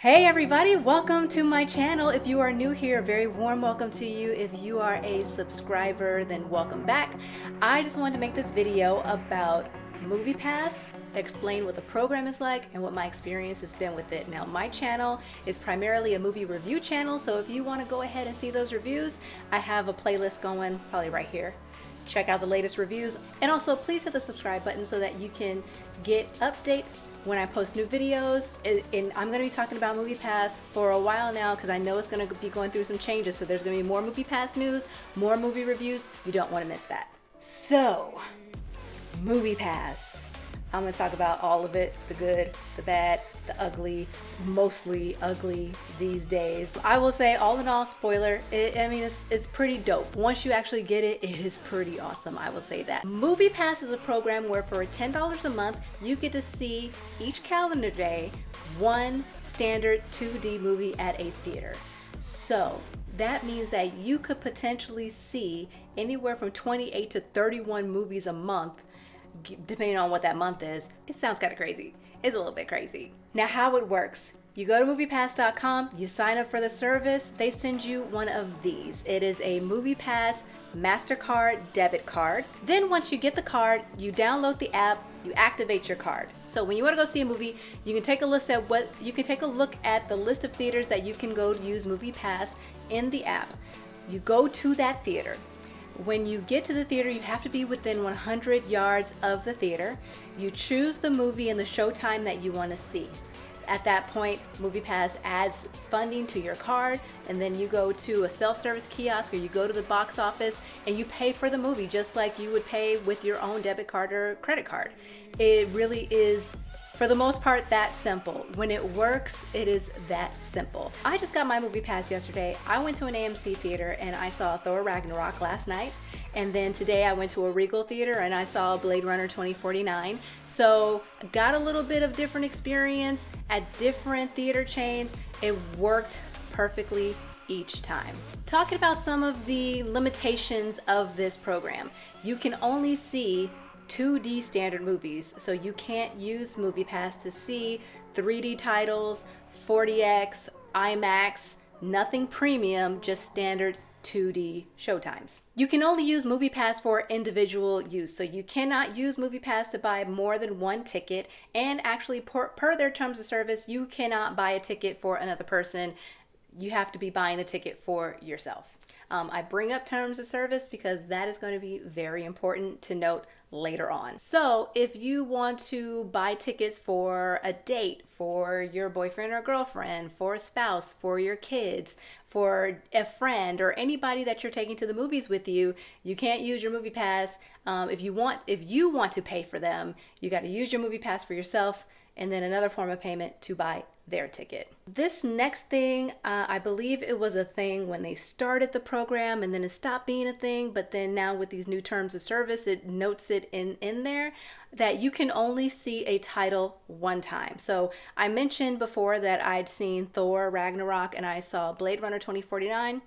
Hey everybody, welcome to my channel. If you are new here, a very warm welcome to you. If you are a subscriber, then welcome back. I just wanted to make this video about MoviePass, explain what the program is like and what my experience has been with it. Now, my channel is primarily a movie review channel, so if you want to go ahead and see those reviews, I have a playlist going probably right here. Check out the latest reviews, and also please hit the subscribe button so that you can get updates when I post new videos. And I'm going to be talking about MoviePass for a while now because I know it's going to be going through some changes, so there's going to be more MoviePass news, more movie reviews. You don't want to miss that. So, MoviePass. I'm going to talk about all of it, the good, the bad, the ugly, mostly ugly these days. I will say, all in all, spoiler, it's pretty dope. Once you actually get it, it is pretty awesome, I will say that. MoviePass is a program where for $10 a month, you get to see each calendar day one standard 2D movie at a theater. So that means that you could potentially see anywhere from 28 to 31 movies a month, depending on what that month is. It sounds kind of crazy. It's a little bit crazy. Now, how it works. You go to MoviePass.com, you sign up for the service, they send you one of these. It is a MoviePass MasterCard debit card. Then once you get the card, you download the app, you activate your card. So when you want to go see a movie, you can take a look at the list of theaters that you can go to use MoviePass in the app. You go to that theater. When you get to the theater, you have to be within 100 yards of the theater. You choose the movie and the showtime that you want to see. At that point, MoviePass adds funding to your card, and then you go to a self-service kiosk or you go to the box office and you pay for the movie just like you would pay with your own debit card or credit card. It really is, for the most part, that simple. When it works, it is that simple. I just got my MoviePass yesterday. I went to an AMC theater and I saw Thor Ragnarok last night. And then today I went to a Regal theater and I saw Blade Runner 2049. So got a little bit of different experience at different theater chains. It worked perfectly each time. Talking about some of the limitations of this program. You can only see 2D standard movies, so you can't use MoviePass to see 3D titles, 40X, IMAX, nothing premium, just standard 2D showtimes. You can only use MoviePass for individual use, so you cannot use MoviePass to buy more than one ticket, and actually per their terms of service, you cannot buy a ticket for another person. You have to be buying the ticket for yourself. I bring up terms of service because that is going to be very important to note later on. So if you want to buy tickets for a date, for your boyfriend or girlfriend, for a spouse, for your kids, for a friend, or anybody that you're taking to the movies with you, you can't use your MoviePass. If you want to pay for them, you got to use your MoviePass for yourself, and then another form of payment to buy their ticket. This next thing, I believe it was a thing when they started the program, and then it stopped being a thing, but then now with these new terms of service, it notes it in there that you can only see a title one time. So I mentioned before that I'd seen Thor Ragnarok and I saw Blade Runner 2049.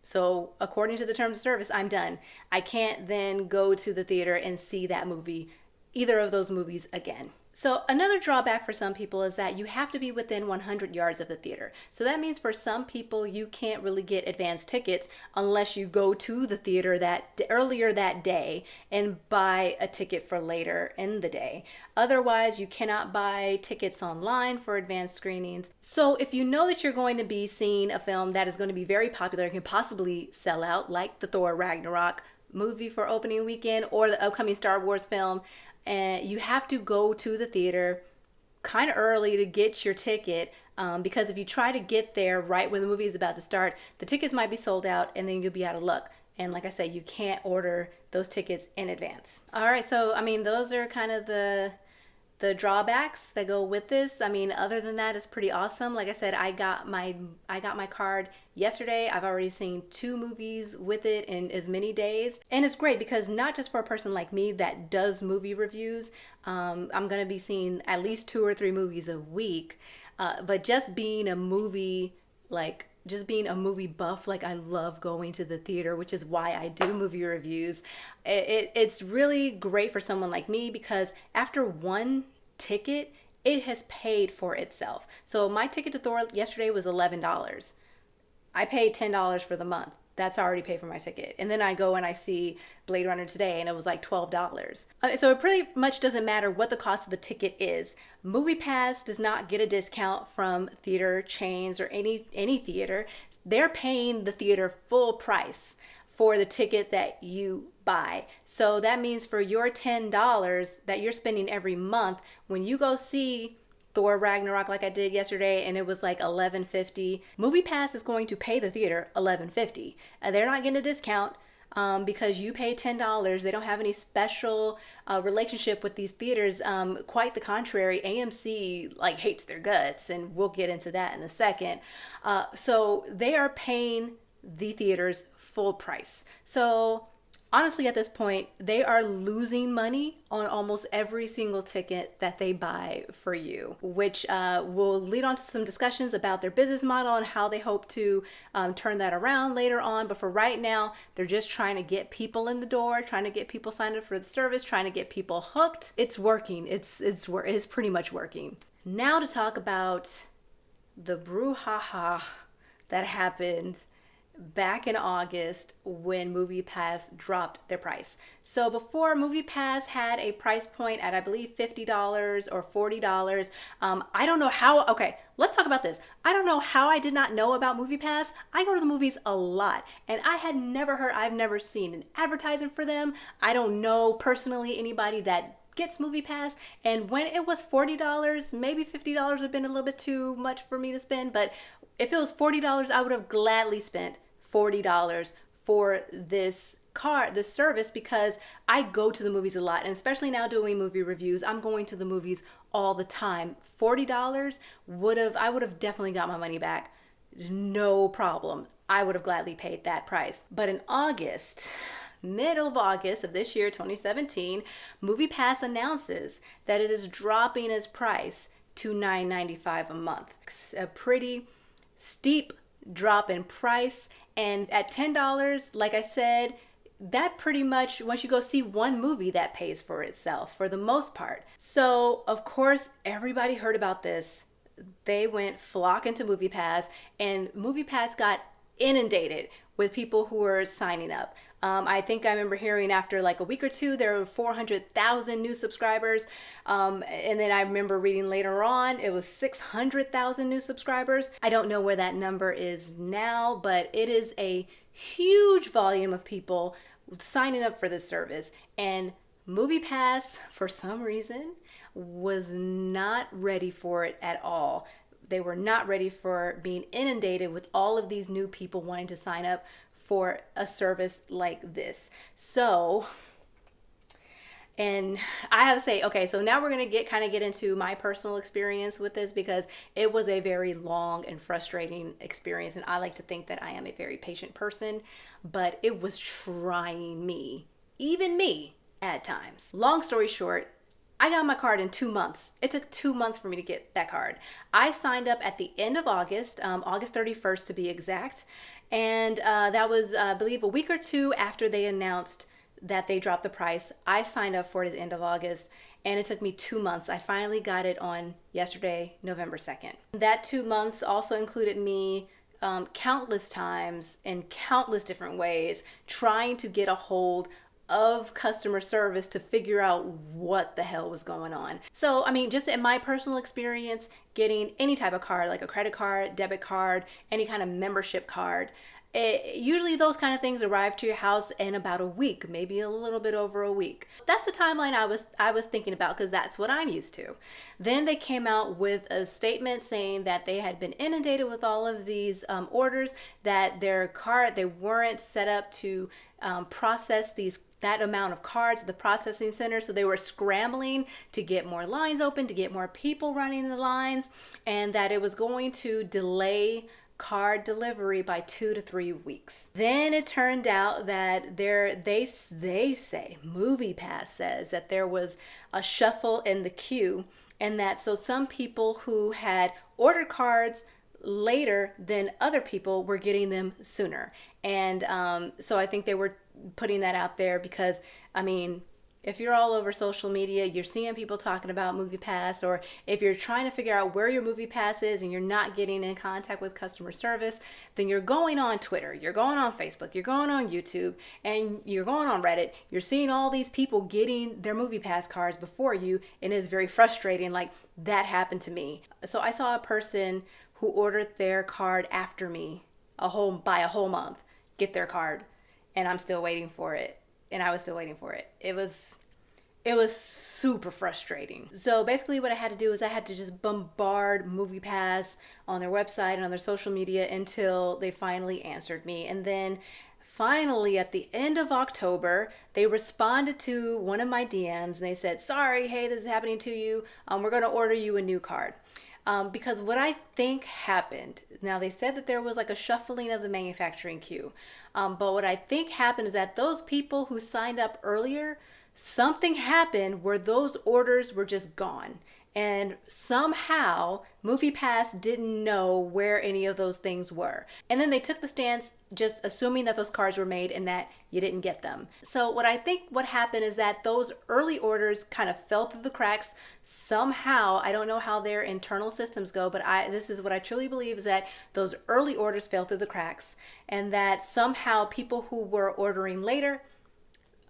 So according to the terms of service, I'm done. I can't then go to the theater and see that movie, either of those movies, again. So another drawback for some people is that you have to be within 100 yards of the theater. So that means for some people, you can't really get advance tickets unless you go to the theater earlier that day and buy a ticket for later in the day. Otherwise, you cannot buy tickets online for advanced screenings. So if you know that you're going to be seeing a film that is going to be very popular and can possibly sell out, like the Thor Ragnarok movie for opening weekend or the upcoming Star Wars film, and you have to go to the theater kind of early to get your ticket, because if you try to get there right when the movie is about to start, the tickets might be sold out and then you'll be out of luck. And like I said, you can't order those tickets in advance. All right, so those are kind of the drawbacks that go with this. Other than that, it's pretty awesome. Like I said, I got my card yesterday. I've already seen 2 movies with it in as many days. And it's great because not just for a person like me that does movie reviews, I'm going to be seeing at least 2 or 3 movies a week, but just being a movie buff, like I love going to the theater, which is why I do movie reviews. It's really great for someone like me because after one ticket, it has paid for itself. So my ticket to Thor yesterday was $11. I paid $10 for the month. That's already paid for my ticket. And then I go and I see Blade Runner today and it was like $12. So it pretty much doesn't matter what the cost of the ticket is. MoviePass does not get a discount from theater chains or any theater. They're paying the theater full price for the ticket that you buy. So that means for your $10 that you're spending every month, when you go see Thor Ragnarok like I did yesterday and it was like $11.50, MoviePass is going to pay the theater $11.50. They're not getting a discount because you pay $10. They don't have any special relationship with these theaters. Quite the contrary, AMC like hates their guts, and we'll get into that in a second. So they are paying the theaters full price. So honestly, at this point, they are losing money on almost every single ticket that they buy for you, which will lead on to some discussions about their business model and how they hope to turn that around later on. But for right now, they're just trying to get people in the door, trying to get people signed up for the service, trying to get people hooked. It's working. It's pretty much working. Now to talk about the brouhaha that happened back in August when MoviePass dropped their price. So before, MoviePass had a price point at, I believe, $50 or $40. I don't know how, okay, let's talk about this. I don't know how I did not know about MoviePass. I go to the movies a lot and I had never heard, I've never seen an advertisement for them. I don't know personally anybody that gets MoviePass, and when it was $40, maybe $50 would have been a little bit too much for me to spend, but if it was $40, I would have gladly spent $40 for this service, because I go to the movies a lot, and especially now doing movie reviews, I'm going to the movies all the time. $40 I would have definitely got my money back. No problem. I would have gladly paid that price. But in August, middle of August of this year, 2017, MoviePass announces that it is dropping its price to $9.95 a month. A pretty steep drop in price. And at $10, like I said, that pretty much, once you go see one movie, that pays for itself for the most part. So, of course, everybody heard about this. They went flocking to MoviePass, and MoviePass got inundated with people who were signing up. I think I remember hearing after like a week or two, there were 400,000 new subscribers. And then I remember reading later on, it was 600,000 new subscribers. I don't know where that number is now, but it is a huge volume of people signing up for this service. And MoviePass, for some reason, was not ready for it at all. They were not ready for being inundated with all of these new people wanting to sign up for a service like this. So, and I have to say, okay, so now we're going to get into my personal experience with this, because it was a very long and frustrating experience. And I like to think that I am a very patient person, but it was trying me, even me at times. Long story short, I got my card in 2 months. It took 2 months for me to get that card. I signed up at the end of August, August 31st to be exact. And that was, I believe, a week or two after they announced that they dropped the price. I signed up for it at the end of August, and it took me 2 months. I finally got it on yesterday, November 2nd. That 2 months also included me countless times in countless different ways trying to get a hold of customer service to figure out what the hell was going on. So, I mean, just in my personal experience, getting any type of card, like a credit card, debit card, any kind of membership card, usually those kind of things arrive to your house in about a week, maybe a little bit over a week. That's the timeline I was thinking about, because that's what I'm used to. Then they came out with a statement saying that they had been inundated with all of these orders, that their card, they weren't set up to process that amount of cards at the processing center. So they were scrambling to get more lines open, to get more people running the lines, and that it was going to delay card delivery by 2 to 3 weeks. Then it turned out that they say, MoviePass says, that there was a shuffle in the queue, and that so some people who had ordered cards later than other people were getting them sooner. And so I think they were putting that out there because, I mean, If you're all over social media, you're seeing people talking about MoviePass, or if you're trying to figure out where your MoviePass is and you're not getting in contact with customer service, then you're going on Twitter, you're going on Facebook, you're going on YouTube, and you're going on Reddit. You're seeing all these people getting their MoviePass cards before you, and it's very frustrating. Like, that happened to me. So I saw a person who ordered their card after me by a whole month, get their card, and I'm still waiting for it. And I was still waiting for it. It was super frustrating. So basically what I had to do is I had to just bombard MoviePass on their website and on their social media until they finally answered me. And then finally at the end of October, they responded to one of my DMs and they said, sorry, hey, this is happening to you. We're going to order you a new card. Because what I think happened, now they said that there was like a shuffling of the manufacturing queue, but what I think happened is that those people who signed up earlier, something happened where those orders were just gone. And somehow MoviePass didn't know where any of those things were. And then they took the stance just assuming that those cards were made and that you didn't get them. So what I think what happened is that those early orders kind of fell through the cracks somehow. I don't know how their internal systems go, but this is what I truly believe, is that those early orders fell through the cracks, and that somehow people who were ordering later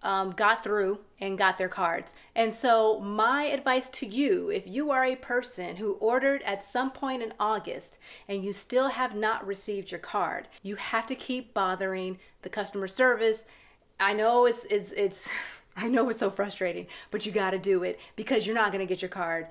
got through and got their cards. And so my advice to you, if you are a person who ordered at some point in August and you still have not received your card, you have to keep bothering the customer service. I know it's I know it's so frustrating, but you got to do it, because you're not going to get your card.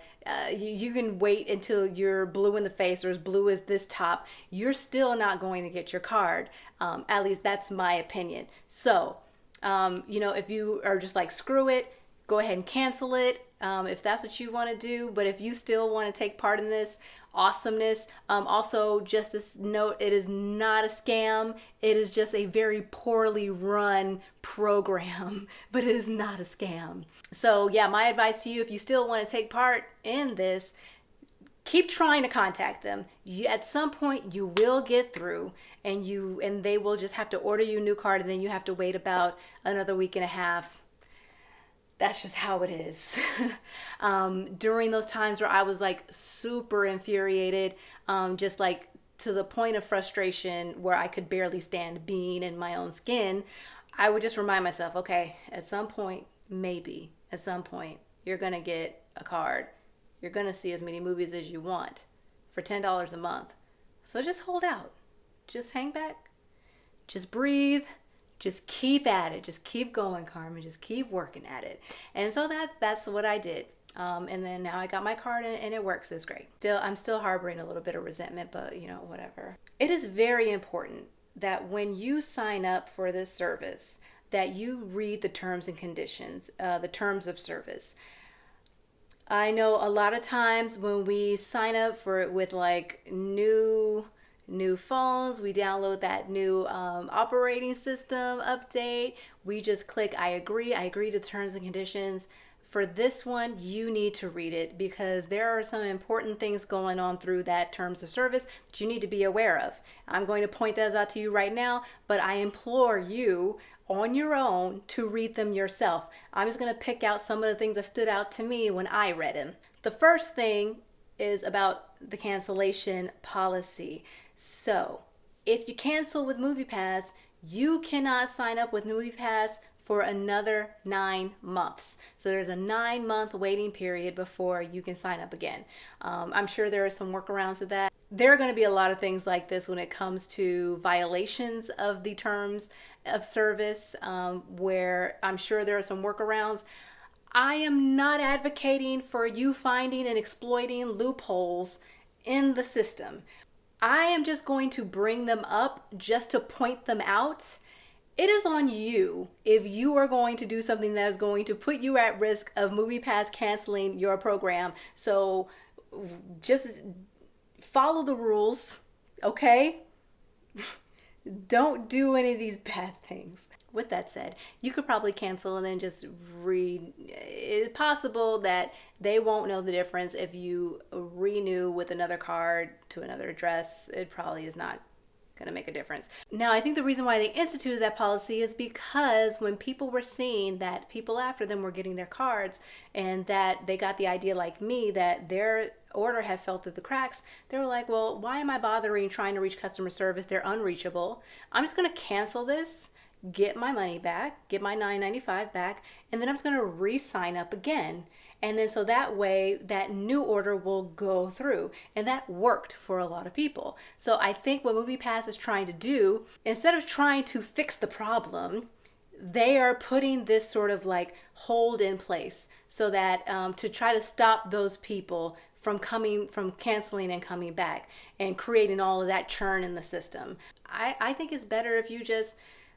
You can wait until you're blue in the face or as blue as this top. You're still not going to get your card. At least that's my opinion. So if you are just like, screw it, go ahead and cancel it, if that's what you want to do. But if you still want to take part in this awesomeness, also just this note, it is not a scam. It is just a very poorly run program, but it is not a scam. So yeah, my advice to you, if you still want to take part in this, keep trying to contact them. At some point you will get through, and they will just have to order you a new card, and then you have to wait about another week and a half. That's just how it is. During those times where I was like super infuriated, just like to the point of frustration where I could barely stand being in my own skin, I would just remind myself, okay, at some point, maybe at some point, you're going to get a card. You're going to see as many movies as you want for $10 a month. So just hold out. Just hang back. Just breathe. Just keep at it. Just keep going, Carmen. Just keep working at it. And so that's what I did. And then now I got my card and it works. It's great. I'm still harboring a little bit of resentment, but whatever. It is very important that when you sign up for this service, that you read the terms and conditions, the terms of service. I know a lot of times when we sign up for it with like new phones, we download that new operating system update. We just click, I agree to the terms and conditions. For this one, you need to read it, because there are some important things going on through that terms of service that you need to be aware of. I'm going to point those out to you right now, but I implore you on your own to read them yourself. I'm just going to pick out some of the things that stood out to me when I read them. The first thing is about the cancellation policy. So if you cancel with MoviePass, you cannot sign up with MoviePass for another 9 months. So there's a 9-month waiting period before you can sign up again. I'm sure there are some workarounds to that. There are going to be a lot of things like this when it comes to violations of the terms of service, where I'm sure there are some workarounds. I am not advocating for you finding and exploiting loopholes in the system. I am just going to bring them up just to point them out. It is on you if you are going to do something that is going to put you at risk of MoviePass canceling your program. So just follow the rules, okay? Don't do any of these bad things. With that said, you could probably cancel and then just read. It's possible that they won't know the difference if you renew with another card to another address. It probably is not going to make a difference. Now, I think the reason why they instituted that policy is because when people were seeing that people after them were getting their cards and that they got the idea like me that their order had fell through the cracks, they were like, well, why am I bothering trying to reach customer service? They're unreachable. I'm just going to cancel this, get my money back, get my $9.95 back, and then I'm just going to re-sign up again. And then so that way that new order will go through. And that worked for a lot of people. So I think what MoviePass is trying to do, instead of trying to fix the problem, they are putting this sort of like hold in place so that to try to stop those people from canceling and coming back and creating all of that churn in the system. I think it's better if you just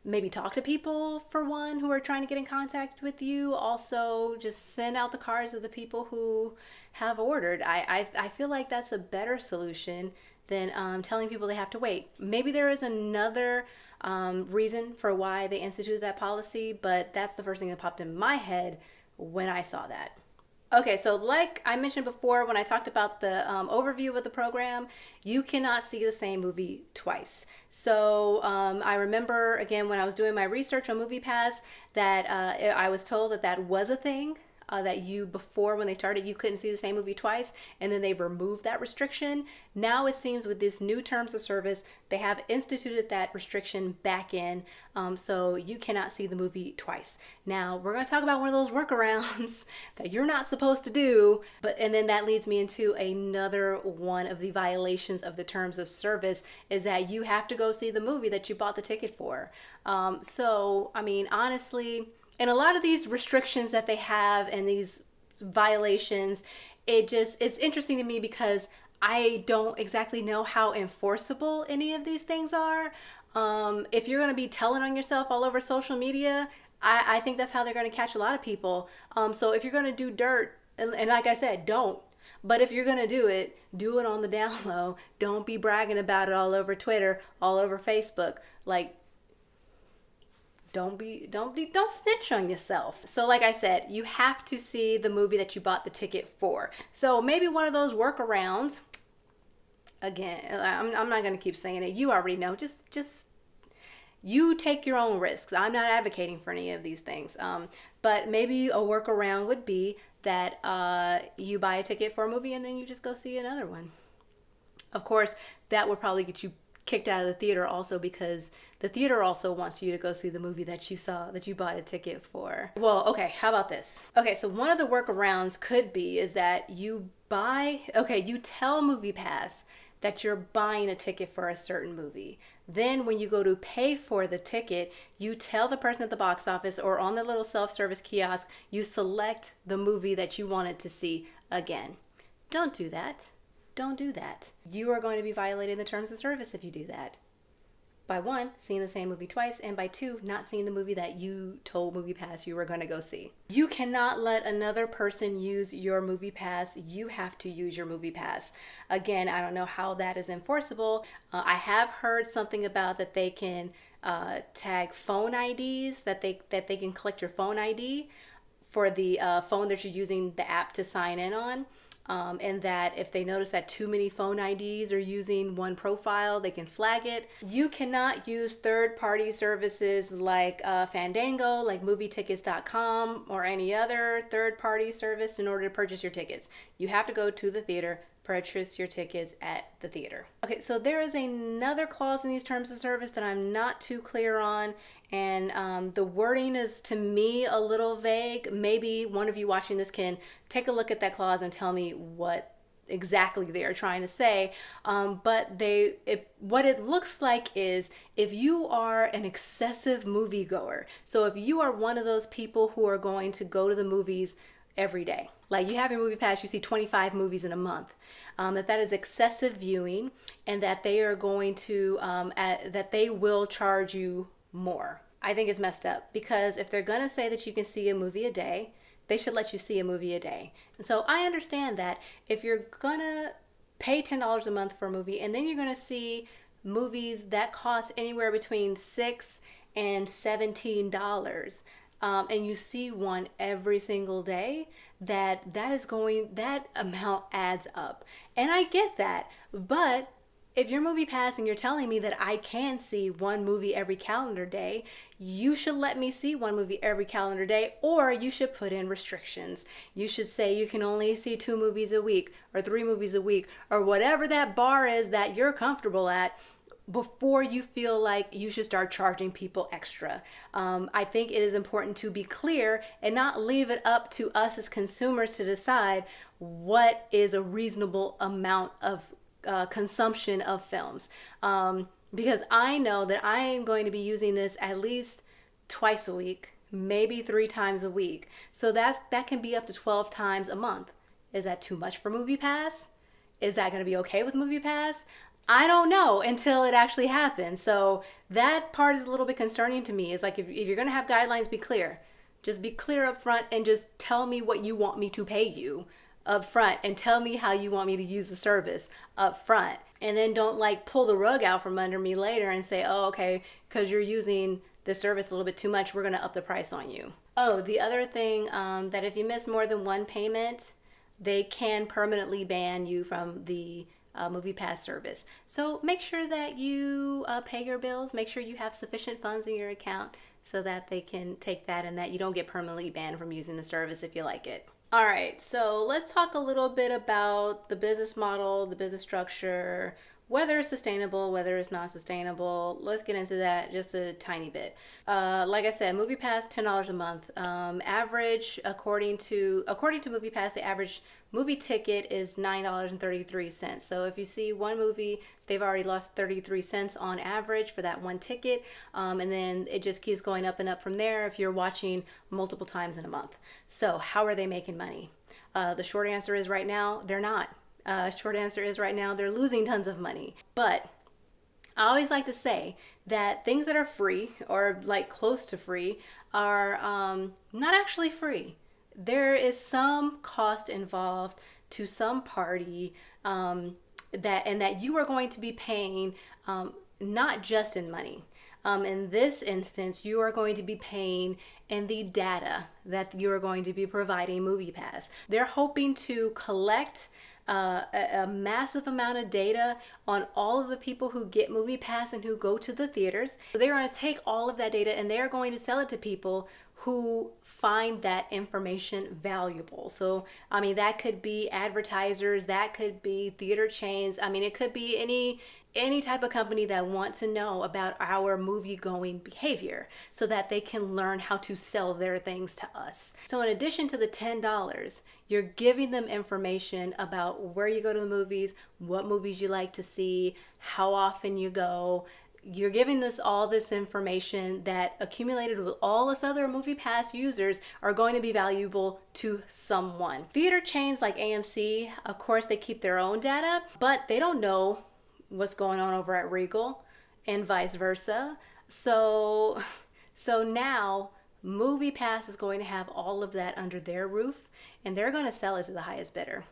maybe talk to people, for one, who are trying to get in contact with you. Also, just send out the cards of the people who have ordered. I feel like that's a better solution than telling people they have to wait. Maybe there is another reason for why they instituted that policy, but that's the first thing that popped in my head when I saw that. Okay, so like I mentioned before when I talked about the overview of the program, you cannot see the same movie twice. So I remember, again, when I was doing my research on MoviePass, that I was told that that was a thing. That before when they started, you couldn't see the same movie twice, and then they removed that restriction. Now it seems with this new terms of service, they have instituted that restriction back in, so you cannot see the movie twice. Now we're going to talk about one of those workarounds that you're not supposed to do, and then that leads me into another one of the violations of the terms of service, is that you have to go see the movie that you bought the ticket for. So I mean, honestly, and a lot of these restrictions that they have and these violations, it's interesting to me because I don't exactly know how enforceable any of these things are. If you're going to be telling on yourself all over social media, I think that's how they're going to catch a lot of people. So if you're going to do dirt, and like I said, don't. But if you're going to do it on the down low. Don't be bragging about it all over Twitter, all over Facebook. Like, don't snitch on yourself. So like I said, you have to see the movie that you bought the ticket for. So maybe one of those workarounds, again, I'm not going to keep saying it. You already know. Just you take your own risks. I'm not advocating for any of these things. But maybe a workaround would be that you buy a ticket for a movie and then you just go see another one. Of course, that would probably get you kicked out of the theater also, because the theater also wants you to go see the movie that you bought a ticket for. Well, okay, how about this? Okay, so one of the workarounds is that you tell MoviePass that you're buying a ticket for a certain movie. Then when you go to pay for the ticket, you tell the person at the box office or on the little self-service kiosk, you select the movie that you wanted to see again. Don't do that. Don't do that. You are going to be violating the terms of service if you do that. By one, seeing the same movie twice, and by two, not seeing the movie that you told MoviePass you were going to go see. You cannot let another person use your MoviePass. You have to use your MoviePass. Again, I don't know how that is enforceable. I have heard something about that they can tag phone IDs, that they can collect your phone ID for the phone that you're using the app to sign in on. And that if they notice that too many phone IDs are using one profile, they can flag it. You cannot use third-party services like Fandango, like movietickets.com, or any other third-party service in order to purchase your tickets. You have to go to the theater, purchase your tickets at the theater. Okay, so there is another clause in these terms of service that I'm not too clear on, and the wording is, to me, a little vague. Maybe one of you watching this can take a look at that clause and tell me what exactly they are trying to say. But what it looks like is, if you are an excessive moviegoer, so if you are one of those people who are going to go to the movies every day, like you have your MoviePass, you see 25 movies in a month, that is excessive viewing, and that they are going to that they will charge you more. I think it's messed up, because if they're gonna say that you can see a movie a day, they should let you see a movie a day. And so I understand that if you're gonna pay $10 a month for a movie, and then you're gonna see movies that cost anywhere between $6 and $17, and you see one every single day, that amount adds up. And I get that, but if you're MoviePass and you're telling me that I can see one movie every calendar day, you should let me see one movie every calendar day, or you should put in restrictions. You should say you can only see 2 movies a week or 3 movies a week, or whatever that bar is that you're comfortable at, before you feel like you should start charging people extra. I think it is important to be clear and not leave it up to us as consumers to decide what is a reasonable amount of consumption of films, because I know that I am going to be using this at least twice a week, maybe 3 times a week. So that can be up to 12 times a month. Is that too much for MoviePass? Is that going to be okay with MoviePass? I don't know until it actually happens. So that part is a little bit concerning to me. It's like, if you're going to have guidelines, be clear. Just be clear up front and just tell me what you want me to pay you up front, and tell me how you want me to use the service up front. And then don't like pull the rug out from under me later and say, oh, okay, because you're using the service a little bit too much, we're going to up the price on you. Oh, the other thing, that if you miss more than 1 payment, they can permanently ban you from the MoviePass service. So make sure that you pay your bills. Make sure you have sufficient funds in your account so that they can take that, and that you don't get permanently banned from using the service if you like it. All right, so let's talk a little bit about the business model, the business structure, whether it's sustainable, whether it's not sustainable. Let's get into that just a tiny bit. Like I said, MoviePass, $10 a month. Average, according to MoviePass, the average movie ticket is $9.33. So if you see one movie, they've already lost 33 cents on average for that one ticket. And then it just keeps going up and up from there if you're watching multiple times in a month. So how are they making money? The short answer is right now, they're not. Short answer is right now, they're losing tons of money. But I always like to say that things that are free, or like close to free, are not actually free. There is some cost involved to some party, that you are going to be paying, not just in money. In this instance, you are going to be paying in the data that you are going to be providing MoviePass. They're hoping to collect a massive amount of data on all of the people who get MoviePass and who go to the theaters. So they're going to take all of that data and they're going to sell it to people who find that information valuable. So, I mean, that could be advertisers, that could be theater chains. I mean, it could be any type of company that wants to know about our movie going behavior so that they can learn how to sell their things to us. So in addition to the $10, you're giving them information about where you go to the movies, what movies you like to see, how often you go. You're giving all this information that, accumulated with all this other MoviePass users, are going to be valuable to someone. Theater chains like AMC, of course, they keep their own data, but they don't know what's going on over at Regal, and vice versa. So now MoviePass is going to have all of that under their roof, and they're going to sell it to the highest bidder.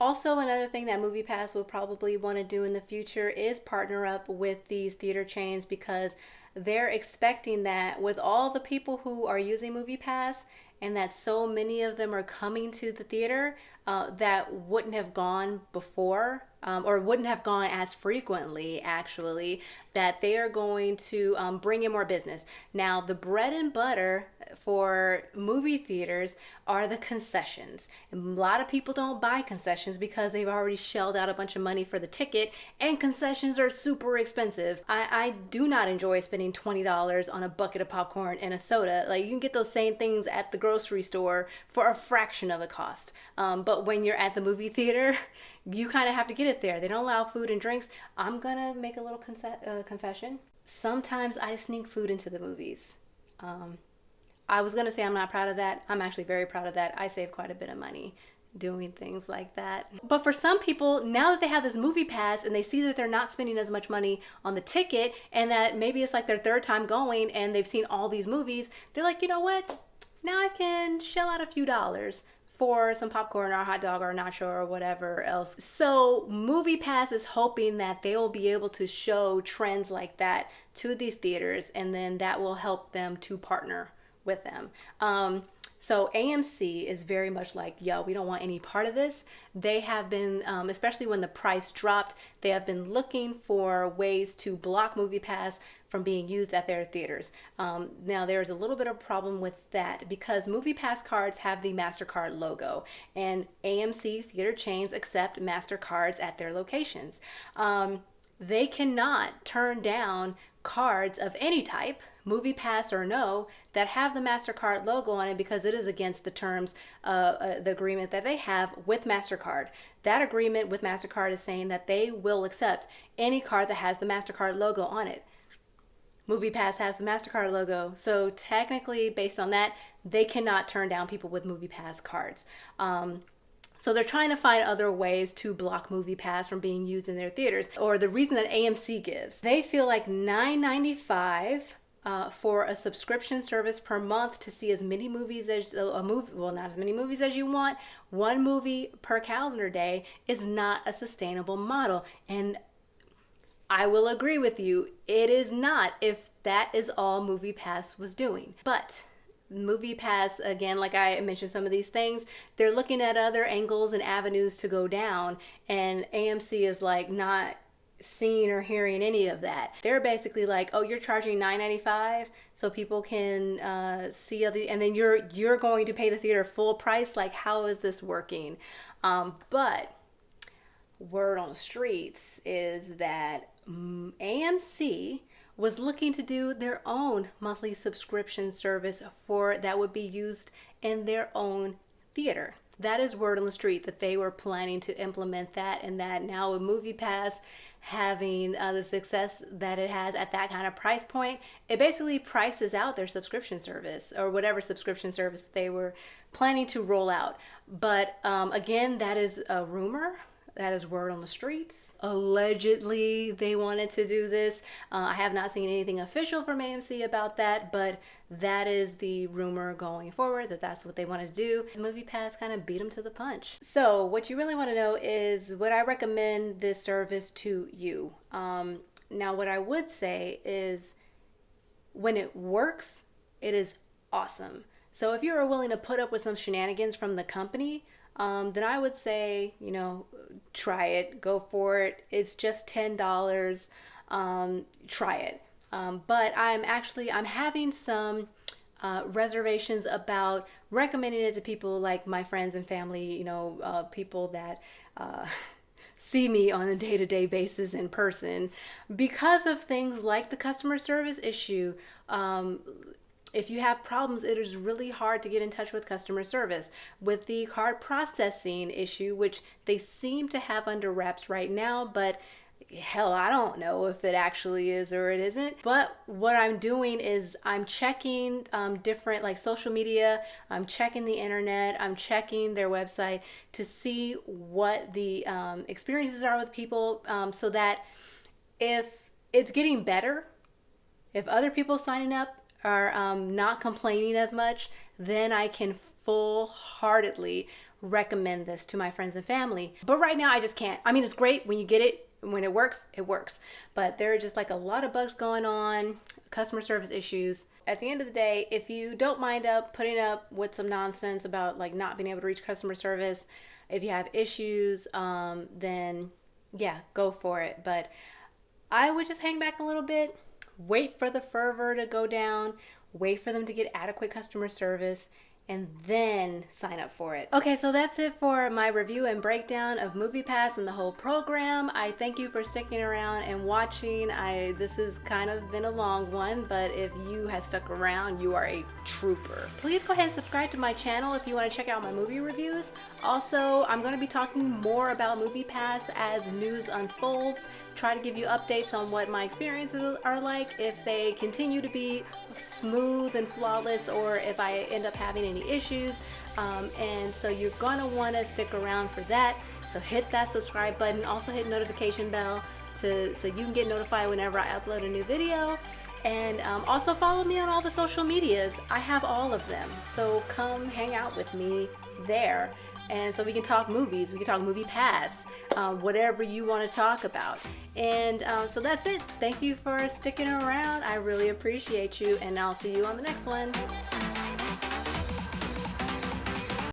Also, another thing that MoviePass will probably want to do in the future is partner up with these theater chains, because they're expecting that with all the people who are using MoviePass, and that so many of them are coming to the theater that wouldn't have gone before, or wouldn't have gone as frequently, actually, that they are going to bring in more business. Now, the bread and butter for movie theaters are the concessions. And a lot of people don't buy concessions because they've already shelled out a bunch of money for the ticket, and concessions are super expensive. I do not enjoy spending $20 on a bucket of popcorn and a soda. Like, you can get those same things at the grocery store for a fraction of the cost. But when you're at the movie theater, you kind of have to get it there. They don't allow food and drinks. I'm gonna make a little confession. Sometimes I sneak food into the movies. I was gonna say I'm not proud of that. I'm actually very proud of that. I save quite a bit of money doing things like that. But for some people, now that they have this MoviePass and they see that they're not spending as much money on the ticket, and that maybe it's like their 3rd time going and they've seen all these movies, they're like, you know what? Now I can shell out a few dollars for some popcorn or a hot dog or a nacho or whatever else. So MoviePass is hoping that they will be able to show trends like that to these theaters, and then that will help them to partner with them. So AMC is very much like, yo, we don't want any part of this. They have been, especially when the price dropped, they have been looking for ways to block MoviePass from being used at their theaters. Now there's a little bit of a problem with that because MoviePass cards have the MasterCard logo, and AMC theater chains accept MasterCards at their locations. They cannot turn down cards of any type, MoviePass or no, that have the MasterCard logo on it because it is against the terms of the agreement that they have with MasterCard. That agreement with MasterCard is saying that they will accept any card that has the MasterCard logo on it. MoviePass has the MasterCard logo, so technically, based on that, they cannot turn down people with MoviePass cards. So they're trying to find other ways to block MoviePass from being used in their theaters. Or the reason that AMC gives, they feel like $9.95 for a subscription service per month to see as many movies as well, not as many movies as you want. One movie per calendar day is not a sustainable model, and I will agree with you. It is not if that is all MoviePass was doing, but MoviePass, again, like I mentioned some of these things, they're looking at other angles and avenues to go down, and AMC is like not seeing or hearing any of that. They're basically like, oh, you're charging $9.95 so people can see other, and then you're going to pay the theater full price. Like, how is this working? But word on the streets is that AMC was looking to do their own monthly subscription service for that would be used in their own theater. That is word on the street, that they were planning to implement that, and that now with MoviePass having the success that it has at that kind of price point, it basically prices out their subscription service or whatever subscription service they were planning to roll out. But again, that is a rumor. That is word on the streets. Allegedly, they wanted to do this. I have not seen anything official from AMC about that, but that is the rumor going forward, that that's what they want to do. MoviePass kind of beat them to the punch. So what you really want to know is, would I recommend this service to you? Now, what I would say is, when it works, it is awesome. So if you're willing to put up with some shenanigans from the company, then I would say, you know, try it, go for it. It's just $10. Try it. But I'm having some reservations about recommending it to people like my friends and family, you know, people that see me on a day-to-day basis in person, because of things like the customer service issue. If you have problems, it is really hard to get in touch with customer service. With the card processing issue, which they seem to have under wraps right now, but hell, I don't know if it actually is or it isn't. But what I'm doing is I'm checking different like social media, I'm checking the internet, I'm checking their website to see what the experiences are with people, so that if it's getting better, if other people signing up are not complaining as much, then I can full-heartedly recommend this to my friends and family. But right now I just can't. I mean, it's great when you get it, when it works, but there are just like a lot of bugs going on, customer service issues. At the end of the day, if you don't mind putting up with some nonsense about like not being able to reach customer service, if you have issues, then yeah, go for it. But I would just hang back a little bit, wait for the fervor to go down, wait for them to get adequate customer service, and then sign up for it. Okay, so that's it for my review and breakdown of MoviePass and the whole program. I thank you for sticking around and watching. This has kind of been a long one, but if you have stuck around, you are a trooper. Please go ahead and subscribe to my channel if you want to check out my movie reviews. Also, I'm going to be talking more about MoviePass as news unfolds. Try to give you updates on what my experiences are like, if they continue to be smooth and flawless, or if I end up having any issues. And so you're gonna want to stick around for that. So hit that subscribe button, also hit notification bell so you can get notified whenever I upload a new video. And also follow me on all the social medias. I have all of them, so come hang out with me there. And so we can talk movies, we can talk MoviePass, whatever you want to talk about. And so that's it. Thank you for sticking around. I really appreciate you, and I'll see you on the next one.